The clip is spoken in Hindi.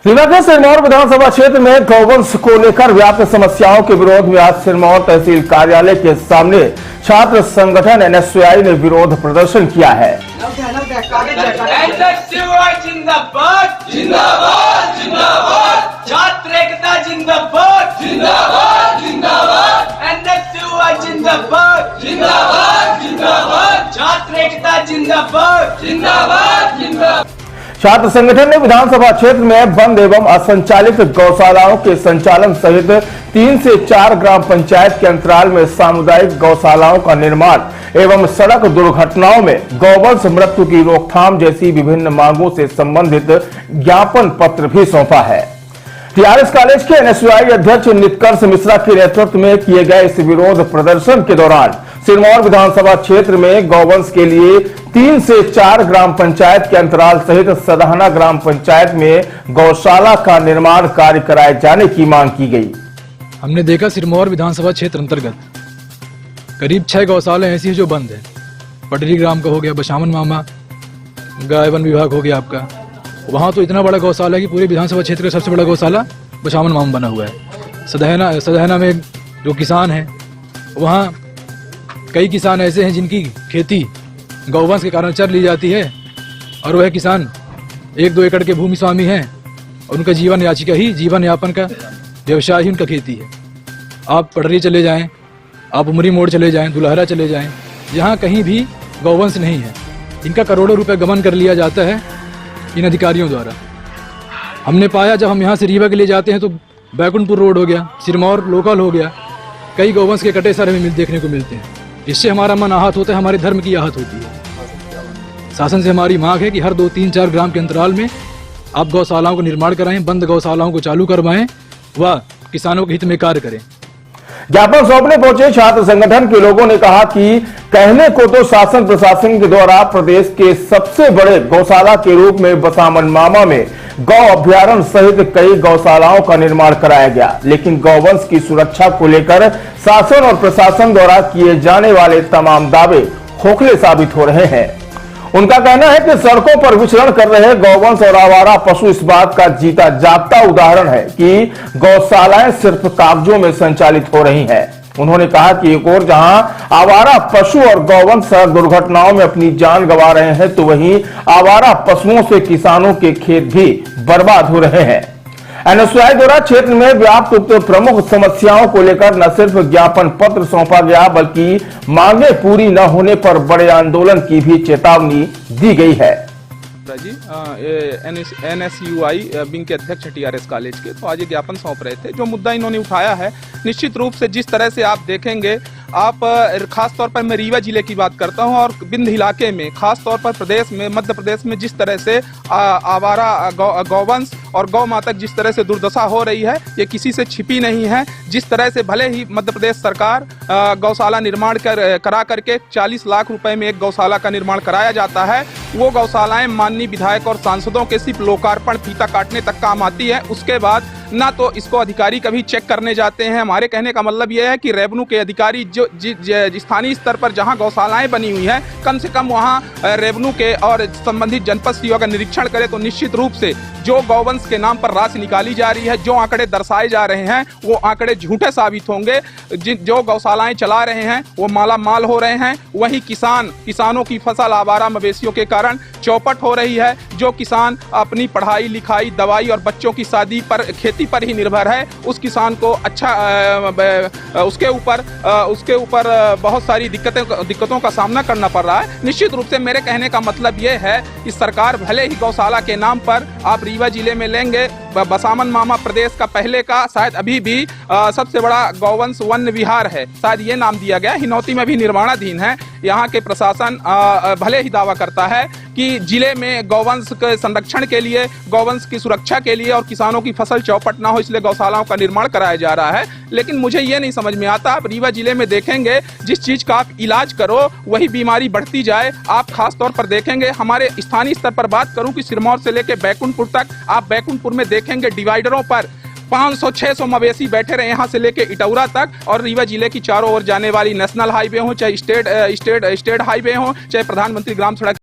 रीवा के सिरमौर विधानसभा क्षेत्र में गौवंश को लेकर व्याप्त समस्याओं के विरोध में आज सिरमौर तहसील कार्यालय के सामने छात्र संगठन एनएसयूआई ने विरोध प्रदर्शन किया है। जिंदाबाद जिंदाबाद जिंदाबाद, छात्र एकता जिंदाबाद जिंदाबाद जिंदाबाद, एनएसयूआई जिंदाबाद जिंदाबाद जिंदाबाद, छात्र एकता जिंदाबाद जिंदाबाद जिंदाबाद। छात्र संगठन ने विधानसभा क्षेत्र में बंद एवं असंचालित गौशालाओं के संचालन सहित 3 से 4 ग्राम पंचायत के अंतराल में सामुदायिक गौशालाओं का निर्माण एवं सड़क दुर्घटनाओं में गौवंश मृत्यु की रोकथाम जैसी विभिन्न मांगों से संबंधित ज्ञापन पत्र भी सौंपा है। टीआरएस कॉलेज के एनएसयूआई अध्यक्ष नित्कर्ष मिश्रा के नेतृत्व में किए गए इस विरोध प्रदर्शन के दौरान सिरमौर विधानसभा क्षेत्र में गौवंश के लिए 3 से 4 ग्राम पंचायत के अंतराल सहित सदहना ग्राम पंचायत में गौशाला का निर्माण कार्य कराए जाने की मांग की गई। हमने देखा सिरमौर विधानसभा क्षेत्र अंतर्गत करीब 6 गौशाला ऐसी है जो बंद है। पटरी ग्राम का हो गया, बसामन मामा गाय वन विभाग हो गया आपका, वहाँ तो इतना बड़ा गौशाला है कि पूरे विधानसभा क्षेत्र का सबसे बड़ा गौशाला बसामन मामा बना हुआ है। सदहना में जो किसान है, वहाँ कई किसान ऐसे हैं जिनकी खेती गौवंश के कारण चर ली जाती है और वह किसान 1-2 एकड़ के भूमि स्वामी हैं और उनका जीवन यापन का व्यवसाय ही उनका खेती है। आप पटरी चले जाएं, आप उमरी मोड़ चले जाएं, दुल्हरा चले जाएं, यहाँ कहीं भी गौवंश नहीं है। इनका करोड़ों रुपए गबन कर लिया जाता है इन अधिकारियों द्वारा। हमने पाया जब हम यहाँ से रीवा के लिए जाते हैं तो बैकुंठपुर रोड हो गया, सिरमौर लोकल हो गया, कई गौवंश के कटे सर हमें देखने को मिलते हैं। इससे हमारा मन आहत होता है, हमारे धर्म की आहत होती है। शासन से हमारी मांग है कि हर 2-3-4 ग्राम के अंतराल में आप गौशालाओं को निर्माण कराएं, बंद गौशालाओं को चालू करवाएं व किसानों के हित में कार्य करें। ज्ञापन सौंपने पहुंचे छात्र संगठन के लोगों ने कहा कि कहने को तो शासन प्रशासन के द्वारा प्रदेश के सबसे बड़े गौशाला के रूप में बसामन मामा में गौ अभ्यारण्य सहित कई गौशालाओं का निर्माण कराया गया, लेकिन गौवंश की सुरक्षा को लेकर शासन और प्रशासन द्वारा किए जाने वाले तमाम दावे खोखले साबित हो रहे हैं। उनका कहना है कि सड़कों पर विचरण कर रहे गौवंश और आवारा पशु इस बात का जीता जागता उदाहरण है कि गौशालाएं सिर्फ कागजों में संचालित हो रही हैं। उन्होंने कहा कि एक ओर जहां आवारा पशु और गौवंश सड़क दुर्घटनाओं में अपनी जान गंवा रहे हैं, तो वहीं आवारा पशुओं से किसानों के खेत भी बर्बाद हो रहे हैं। एनएसयूआई द्वारा क्षेत्र में व्याप्त प्रमुख समस्याओं को लेकर न सिर्फ ज्ञापन पत्र सौंपा गया, बल्कि मांगे पूरी न होने पर बड़े आंदोलन की भी चेतावनी दी गई है। जी एनएसयूआई विंग के अध्यक्ष टीआरएस कॉलेज के तो आज ये ज्ञापन सौंप रहे थे। जो मुद्दा इन्होंने उठाया है, निश्चित रूप से जिस तरह से आप देखेंगे, आप खास तौर पर मैं रीवा जिले की बात करता हूं और विंध्य इलाके में, खास तौर पर प्रदेश में, मध्य प्रदेश में जिस तरह से आवारा गौवंश और गौ माता जिस तरह से दुर्दशा हो रही है, ये किसी से छिपी नहीं है। जिस तरह से भले ही मध्य प्रदेश सरकार गौशाला निर्माण करा करके 40 लाख रुपए में एक गौशाला का निर्माण कराया जाता है, वो गौशालाएं माननीय विधायक और सांसदों के सिर्फ लोकार्पण फीता काटने तक काम आती है। उसके बाद ना तो इसको अधिकारी कभी चेक करने जाते हैं। हमारे कहने का मतलब यह है कि रेवेन्यू के अधिकारी जो स्थानीय स्तर पर जहां गौशालाएं बनी हुई हैं, कम से कम वहां रेवेन्यू के और संबंधित जनपद सीओ का निरीक्षण करे तो निश्चित रूप से जो गौवंश के नाम पर राशि निकाली जा रही है, जो आंकड़े दर्शाए जा रहे हैं, वो आंकड़े झूठे साबित होंगे। जो गौशालाएं चला रहे हैं वो माला माल हो रहे हैं, वही किसानों की फसल आवारा मवेशियों के कारण चौपट हो रही है। जो किसान अपनी पढ़ाई लिखाई, दवाई और बच्चों की शादी पर, खेती पर ही निर्भर है, उस किसान को उसके ऊपर बहुत सारी दिक्कतों का सामना करना पड़ रहा है। निश्चित रूप से मेरे कहने का मतलब ये है कि सरकार भले ही गौशाला के नाम पर आप रीवा जिले में लेंगे, बसामन मामा प्रदेश का पहले का शायद अभी भी सबसे बड़ा गौवंश वन विहार है, शायद ये नाम दिया गया। हिनौती में भी निर्माणाधीन है। यहाँ के प्रशासन भले ही दावा करता है कि जिले में गौवंश के संरक्षण के लिए, गौवंश की सुरक्षा के लिए और किसानों की फसल चौपट ना हो इसलिए गौशालाओं का निर्माण कराया जा रहा है, लेकिन मुझे ये नहीं समझ में आता। आप रीवा जिले में देखेंगे, जिस चीज का आप इलाज करो वही बीमारी बढ़ती जाए। आप खास तौर पर देखेंगे, हमारे स्थानीय स्तर पर बात करूं कि सिरमौर से लेकर बैकुंठपुर तक, आप बैकुंठपुर में देखेंगे डिवाइडरों पर 500-600 मवेशी बैठे रहे, यहाँ से लेके इटौरा तक। और रीवा जिले की चारों ओर जाने वाली नेशनल हाईवे हो, चाहे स्टेट हाईवे हो, चाहे प्रधानमंत्री ग्राम सड़क